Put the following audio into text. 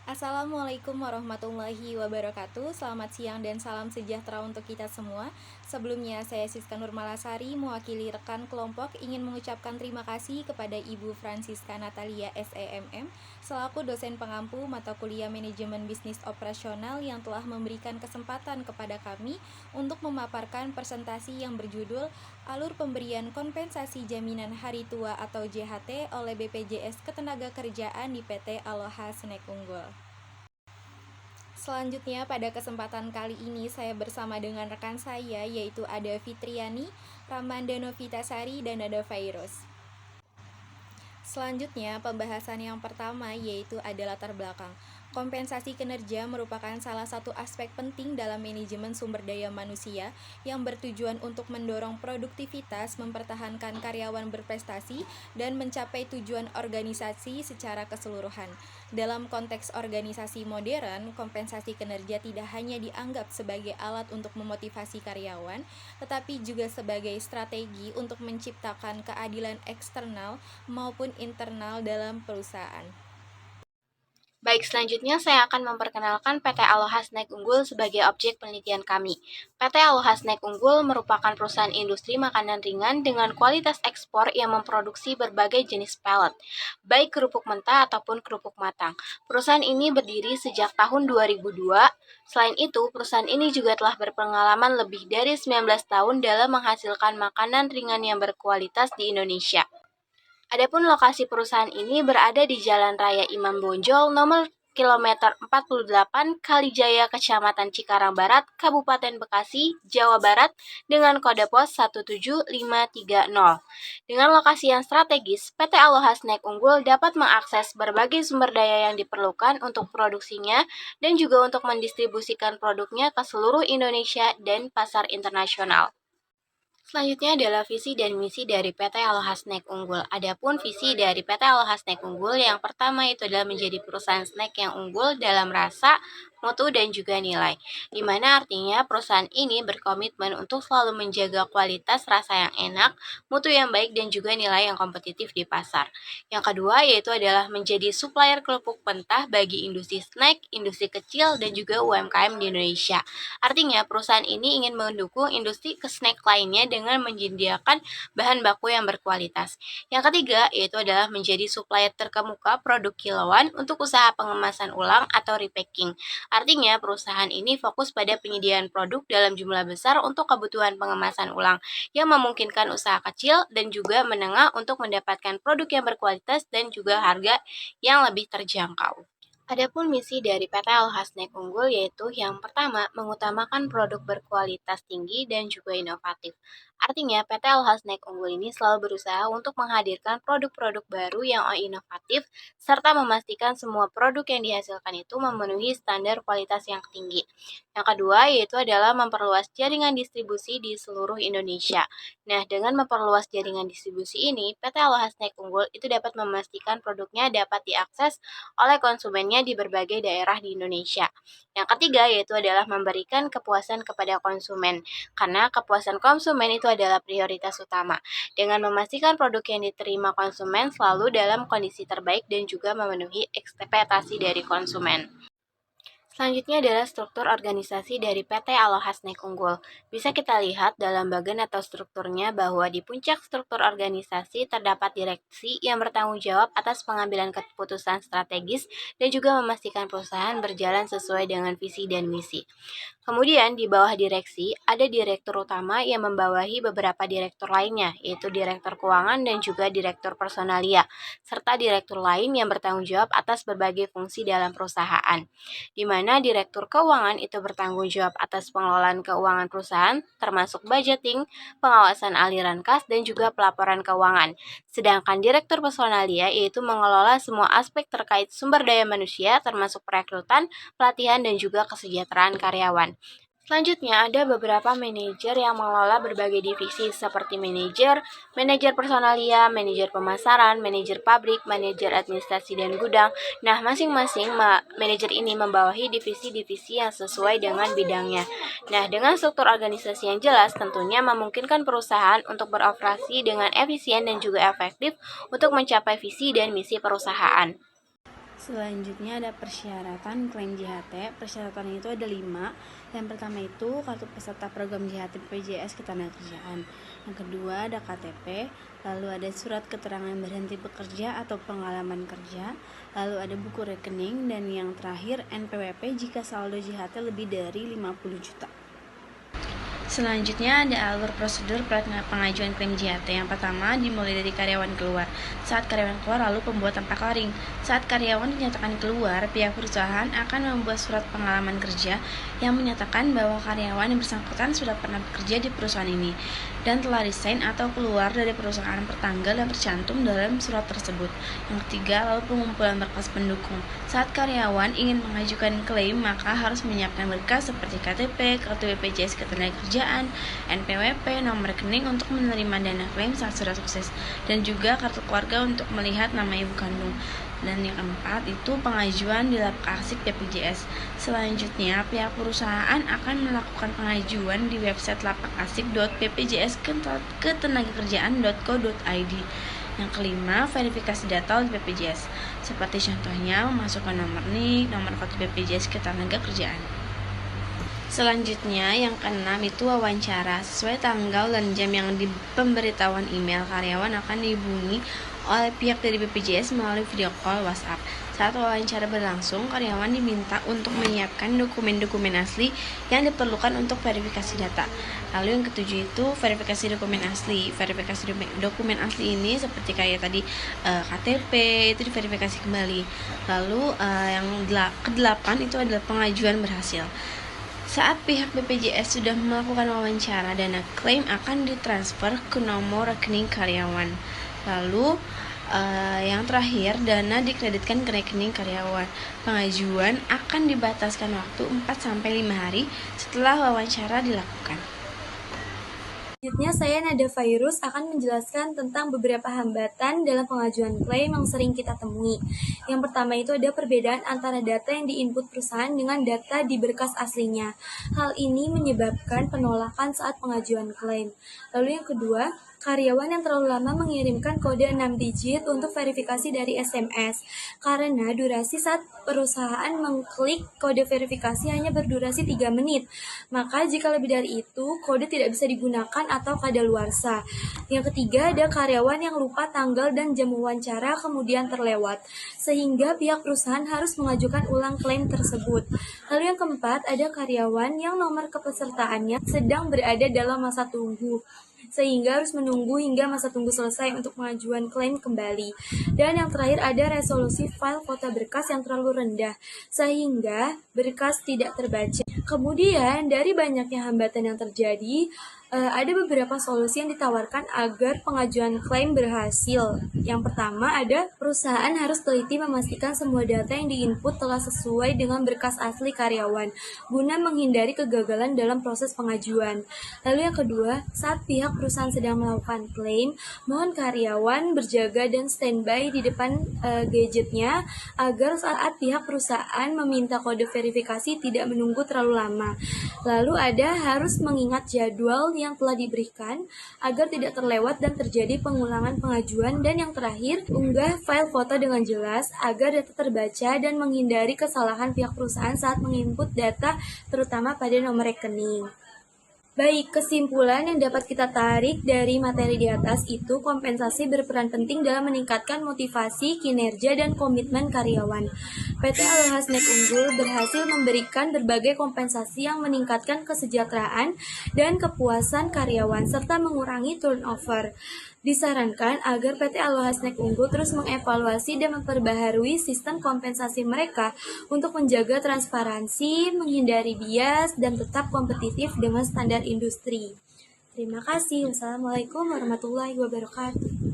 Assalamualaikum warahmatullahi wabarakatuh. Selamat siang dan salam sejahtera untuk kita semua. Sebelumnya saya Siska Nurmalasari mewakili rekan kelompok ingin mengucapkan terima kasih kepada Ibu Francisca Natalia SEMM selaku dosen pengampu mata kuliah Manajemen Bisnis Operasional yang telah memberikan kesempatan kepada kami untuk memaparkan presentasi yang berjudul Alur Pemberian Kompensasi Jaminan Hari Tua atau JHT oleh BPJS Ketenagakerjaan di PT Aloha Snack Unggul. Selanjutnya pada kesempatan kali ini saya bersama dengan rekan saya yaitu ada Fitriani, Ramanda Novitasari, dan ada Virus. Selanjutnya pembahasan yang pertama yaitu ada latar belakang. Kompensasi kinerja merupakan salah satu aspek penting dalam manajemen sumber daya manusia yang bertujuan untuk mendorong produktivitas, mempertahankan karyawan berprestasi, dan mencapai tujuan organisasi secara keseluruhan. Dalam konteks organisasi modern, kompensasi kinerja tidak hanya dianggap sebagai alat untuk memotivasi karyawan, tetapi juga sebagai strategi untuk menciptakan keadilan eksternal maupun internal dalam perusahaan. Baik, selanjutnya saya akan memperkenalkan PT Aloha Snack Unggul sebagai objek penelitian kami. PT Aloha Snack Unggul merupakan perusahaan industri makanan ringan dengan kualitas ekspor yang memproduksi berbagai jenis pellet, baik kerupuk mentah ataupun kerupuk matang. Perusahaan ini berdiri sejak tahun 2002. Selain itu, perusahaan ini juga telah berpengalaman lebih dari 19 tahun dalam menghasilkan makanan ringan yang berkualitas di Indonesia. Adapun lokasi perusahaan ini berada di Jalan Raya Imam Bonjol nomor kilometer 48 Kalijaya, Kecamatan Cikarang Barat, Kabupaten Bekasi, Jawa Barat dengan kode pos 17530. Dengan lokasi yang strategis, PT Aloha Snack Unggul dapat mengakses berbagai sumber daya yang diperlukan untuk produksinya dan juga untuk mendistribusikan produknya ke seluruh Indonesia dan pasar internasional. Selanjutnya adalah visi dan misi dari PT Aloha Snack Unggul. Adapun visi dari PT Aloha Snack Unggul yang pertama itu adalah menjadi perusahaan snack yang unggul dalam rasa, mutu, dan juga nilai. Di mana artinya perusahaan ini berkomitmen untuk selalu menjaga kualitas rasa yang enak, mutu yang baik, dan juga nilai yang kompetitif di pasar. Yang kedua yaitu adalah menjadi supplier kerupuk mentah bagi industri snack, industri kecil, dan juga UMKM di Indonesia. Artinya perusahaan ini ingin mendukung industri snack lainnya dengan menyediakan bahan baku yang berkualitas. Yang ketiga yaitu adalah menjadi supplier terkemuka produk kilauan untuk usaha pengemasan ulang atau repacking. Artinya perusahaan ini fokus pada penyediaan produk dalam jumlah besar untuk kebutuhan pengemasan ulang yang memungkinkan usaha kecil dan juga menengah untuk mendapatkan produk yang berkualitas dan juga harga yang lebih terjangkau. Adapun misi dari PT Aloha Snack Unggul yaitu yang pertama, mengutamakan produk berkualitas tinggi dan juga inovatif. Artinya, PT Aloha Snack Unggul ini selalu berusaha untuk menghadirkan produk-produk baru yang inovatif, serta memastikan semua produk yang dihasilkan itu memenuhi standar kualitas yang tinggi. Yang kedua, yaitu adalah memperluas jaringan distribusi di seluruh Indonesia. Nah, dengan memperluas jaringan distribusi ini, PT Aloha Snack Unggul itu dapat memastikan produknya dapat diakses oleh konsumennya di berbagai daerah di Indonesia. Yang ketiga yaitu adalah memberikan kepuasan kepada konsumen, karena kepuasan konsumen itu adalah prioritas utama, dengan memastikan produk yang diterima konsumen selalu dalam kondisi terbaik dan juga memenuhi ekspektasi dari konsumen. Selanjutnya adalah struktur organisasi dari PT Aloha Snack Unggul. Bisa kita lihat dalam bagian atau strukturnya bahwa di puncak struktur organisasi terdapat direksi yang bertanggung jawab atas pengambilan keputusan strategis dan juga memastikan perusahaan berjalan sesuai dengan visi dan misi. Kemudian di bawah direksi ada direktur utama yang membawahi beberapa direktur lainnya, yaitu direktur keuangan dan juga direktur personalia, serta direktur lain yang bertanggung jawab atas berbagai fungsi dalam perusahaan. Di mana direktur keuangan itu bertanggung jawab atas pengelolaan keuangan perusahaan, termasuk budgeting, pengawasan aliran kas, dan juga pelaporan keuangan. Sedangkan direktur personalia yaitu mengelola semua aspek terkait sumber daya manusia, termasuk perekrutan, pelatihan, dan juga kesejahteraan karyawan. Selanjutnya ada beberapa manajer yang mengelola berbagai divisi seperti manajer personalia, manajer pemasaran, manajer pabrik, manajer administrasi dan gudang. Nah, masing-masing manajer ini membawahi divisi-divisi yang sesuai dengan bidangnya. Nah, dengan struktur organisasi yang jelas tentunya memungkinkan perusahaan untuk beroperasi dengan efisien dan juga efektif untuk mencapai visi dan misi perusahaan. Selanjutnya ada persyaratan klaim JHT. Persyaratannya itu ada 5. Yang pertama itu kartu peserta program JHT BPJS Ketenagakerjaan. Yang kedua ada KTP, lalu ada surat keterangan berhenti bekerja atau pengalaman kerja, lalu ada buku rekening, dan yang terakhir NPWP jika saldo JHT lebih dari 50 juta. Selanjutnya ada alur prosedur pengajuan klaim JHT. Yang pertama dimulai dari karyawan keluar. Saat karyawan keluar lalu pembuatan praklaring. Saat karyawan dinyatakan keluar, pihak perusahaan akan membuat surat pengalaman kerja yang menyatakan bahwa karyawan yang bersangkutan sudah pernah bekerja di perusahaan ini dan telah resign atau keluar dari perusahaan pertanggal yang tercantum dalam surat tersebut. Yang ketiga, lalu pengumpulan berkas pendukung. Saat karyawan ingin mengajukan klaim, maka harus menyiapkan berkas seperti KTP, kartu BPJS Ketenagakerjaan, NPWP, nomor rekening untuk menerima dana klaim saat sudah sukses, dan juga kartu keluarga untuk melihat nama ibu kandung. Dan yang keempat itu pengajuan di lapak arsip BPJS. Selanjutnya, pihak perusahaan akan melakukan pengajuan di website lapakarsip.bpjsketenagakerjaan.co.id. Yang kelima, verifikasi data oleh BPJS, seperti contohnya memasukkan nomor NIK, nomor kartu BPJS Ketenagakerjaan. Selanjutnya, yang keenam itu wawancara. Sesuai tanggal dan jam yang di pemberitahuan email, karyawan akan dihubungi oleh pihak dari BPJS melalui video call WhatsApp. Saat wawancara berlangsung, karyawan diminta untuk menyiapkan dokumen-dokumen asli yang diperlukan untuk verifikasi data. Lalu yang ketujuh itu verifikasi dokumen asli. Verifikasi dokumen asli ini seperti kayak tadi KTP itu diverifikasi kembali. Lalu yang kedelapan itu adalah pengajuan berhasil. Saat pihak BPJS sudah melakukan wawancara, dana klaim akan ditransfer ke nomor rekening karyawan. Lalu yang terakhir, dana dikreditkan ke rekening karyawan. Pengajuan akan dibataskan waktu 4-5 hari setelah wawancara dilakukan. Selanjutnya, saya Nada Fairuz akan menjelaskan tentang beberapa hambatan dalam pengajuan klaim yang sering kita temui. Yang pertama itu ada perbedaan antara data yang diinput perusahaan dengan data di berkas aslinya. Hal ini menyebabkan penolakan saat pengajuan klaim. Lalu yang kedua, karyawan yang terlalu lama mengirimkan kode 6 digit untuk verifikasi dari SMS karena durasi saat perusahaan mengklik kode verifikasi hanya berdurasi 3 menit. Maka jika lebih dari itu, kode tidak bisa digunakan atau kadaluarsa. Yang ketiga, ada karyawan yang lupa tanggal dan jam wawancara kemudian terlewat, sehingga pihak perusahaan harus mengajukan ulang klaim tersebut. Lalu yang keempat, ada karyawan yang nomor kepesertaannya sedang berada dalam masa tunggu, sehingga harus menunggu hingga masa tunggu selesai untuk pengajuan klaim kembali. Dan yang terakhir ada resolusi file foto berkas yang terlalu rendah, sehingga berkas tidak terbaca. Kemudian dari banyaknya hambatan yang terjadi, ada beberapa solusi yang ditawarkan agar pengajuan klaim berhasil. Yang pertama ada perusahaan harus teliti memastikan semua data yang diinput telah sesuai dengan berkas asli karyawan, guna menghindari kegagalan dalam proses pengajuan. Lalu yang kedua, saat pihak perusahaan sedang melakukan klaim, mohon karyawan berjaga dan standby di depan gadgetnya agar saat pihak perusahaan meminta kode verifikasi tidak menunggu terlalu lama. Lalu ada harus mengingat jadwal yang telah diberikan agar tidak terlewat dan terjadi pengulangan pengajuan. Dan yang terakhir, unggah file foto dengan jelas agar data terbaca dan menghindari kesalahan pihak perusahaan saat menginput data, terutama pada nomor rekening. Baik, kesimpulan yang dapat kita tarik dari materi di atas itu kompensasi berperan penting dalam meningkatkan motivasi, kinerja, dan komitmen karyawan. PT Aloha Snack Unggul berhasil memberikan berbagai kompensasi yang meningkatkan kesejahteraan dan kepuasan karyawan serta mengurangi turnover. Disarankan agar PT Aloha Snack Unggul terus mengevaluasi dan memperbaharui sistem kompensasi mereka untuk menjaga transparansi, menghindari bias, dan tetap kompetitif dengan standar industri. Terima kasih. Wassalamualaikum warahmatullahi wabarakatuh.